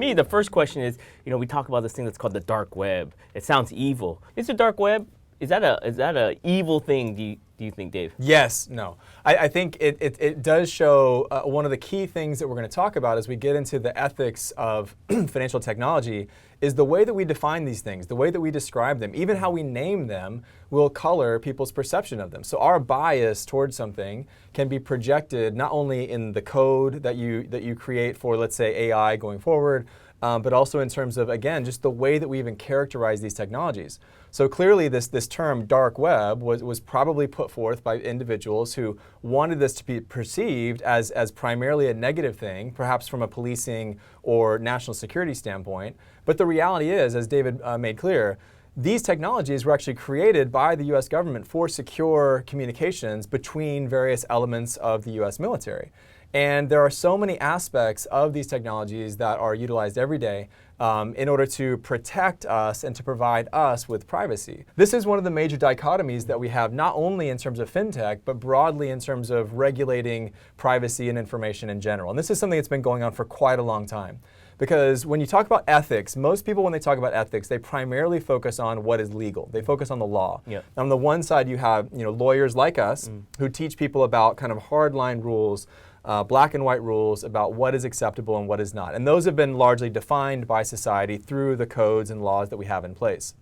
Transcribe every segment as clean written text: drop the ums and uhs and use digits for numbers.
me, the first question is, we talk about this thing that's called the dark web. It sounds evil. Is the dark web, is that a evil thing, do you think, Dave? Yes, no. I think it does show one of the key things that we're going to talk about as we get into the ethics of financial technology is the way that we define these things, the way that we describe them, even how we name them will color people's perception of them. So our bias towards something can be projected not only in the code that you create for, let's say, AI going forward, but also in terms of, again, just the way that we even characterize these technologies. So clearly this term dark web was probably put forth by individuals who wanted this to be perceived as primarily a negative thing, perhaps from a policing or national security standpoint. But the reality is, as David made clear, these technologies were actually created by the US government for secure communications between various elements of the US military. And there are so many aspects of these technologies that are utilized every day in order to protect us and to provide us with privacy. This is one of the major dichotomies that we have, not only in terms of fintech, but broadly in terms of regulating privacy and information in general. And this is something that's been going on for quite a long time. Because when you talk about ethics, most people, when they talk about ethics, they primarily focus on what is legal. They focus on the law. Yeah. On the one side, you have lawyers like us who teach people about kind of hardline rules, black and white rules about what is acceptable and what is not. And those have been largely defined by society through the codes and laws that we have in place.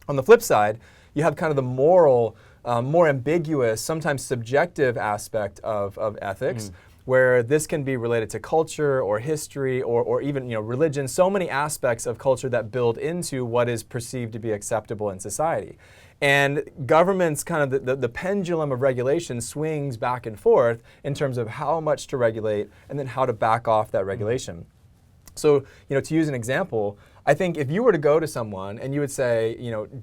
On the flip side, you have kind of the moral, more ambiguous, sometimes subjective aspect of ethics, where this can be related to culture or history or even religion, so many aspects of culture that build into what is perceived to be acceptable in society. And governments, kind of the pendulum of regulation swings back and forth in terms of how much to regulate and then how to back off that regulation. So, to use an example, I think if you were to go to someone and you would say,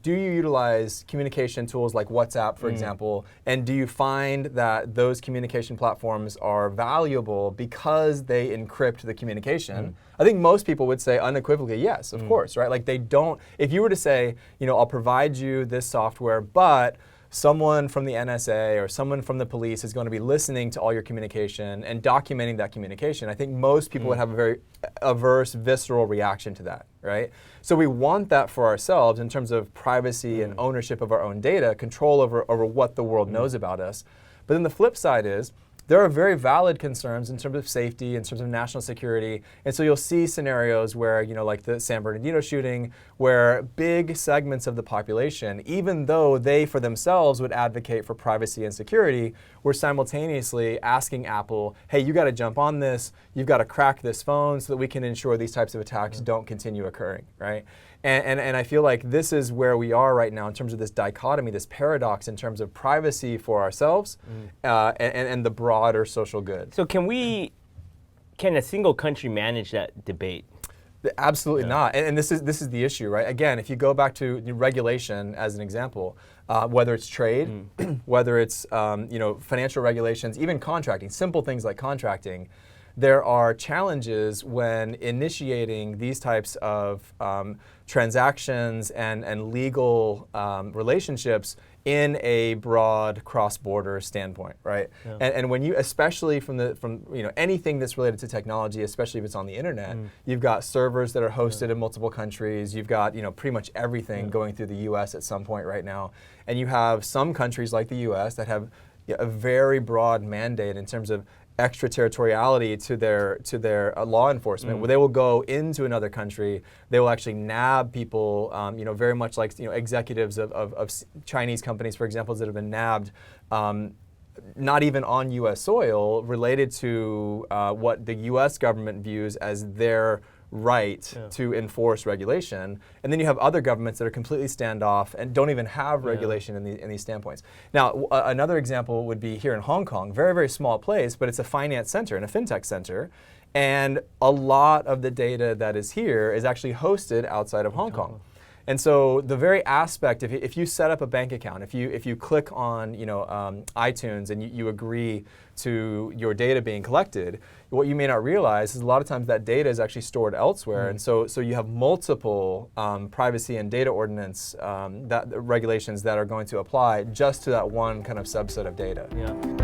do you utilize communication tools like WhatsApp, for example, and do you find that those communication platforms are valuable because they encrypt the communication? I think most people would say unequivocally, yes, of course, right? Like they don't, if you were to say, I'll provide you this software, but someone from the NSA or someone from the police is going to be listening to all your communication and documenting that communication, I think most people would have a very averse, visceral reaction to that, right? So we want that for ourselves in terms of privacy and ownership of our own data, control over what the world knows about us. But then the flip side is, there are very valid concerns in terms of safety, in terms of national security. And so you'll see scenarios where, like the San Bernardino shooting, where big segments of the population, even though they for themselves would advocate for privacy and security, were simultaneously asking Apple, hey, you got to jump on this, you've got to crack this phone so that we can ensure these types of attacks don't continue occurring, right? And I feel like this is where we are right now in terms of this dichotomy, this paradox in terms of privacy for ourselves and the broader social good. So can a single country manage that debate? Absolutely not. And this is the issue, right? Again, if you go back to regulation as an example, whether it's trade, whether it's financial regulations, even contracting, simple things like contracting, there are challenges when initiating these types of transactions and legal relationships in a broad cross-border standpoint, right? Yeah. And when you, especially from anything that's related to technology, especially if it's on the internet, you've got servers that are hosted in multiple countries. You've got pretty much everything going through the U.S. at some point right now, and you have some countries like the U.S. that have a very broad mandate in terms of extraterritoriality to their law enforcement, where they will go into another country, they will actually nab people, very much like executives of Chinese companies, for example, that have been nabbed, not even on U.S. soil, related to what the U.S. government views as their right to enforce regulation. And then you have other governments that are completely standoff and don't even have regulation in these standpoints. Now, another example would be here in Hong Kong, very, very small place, but it's a finance center and a fintech center. And a lot of the data that is here is actually hosted outside of Hong Kong. And so the very aspect, if you set up a bank account, if you click on iTunes and you agree to your data being collected, what you may not realize is a lot of times that data is actually stored elsewhere, and so you have multiple privacy and data ordinance regulations that are going to apply just to that one kind of subset of data. Yeah.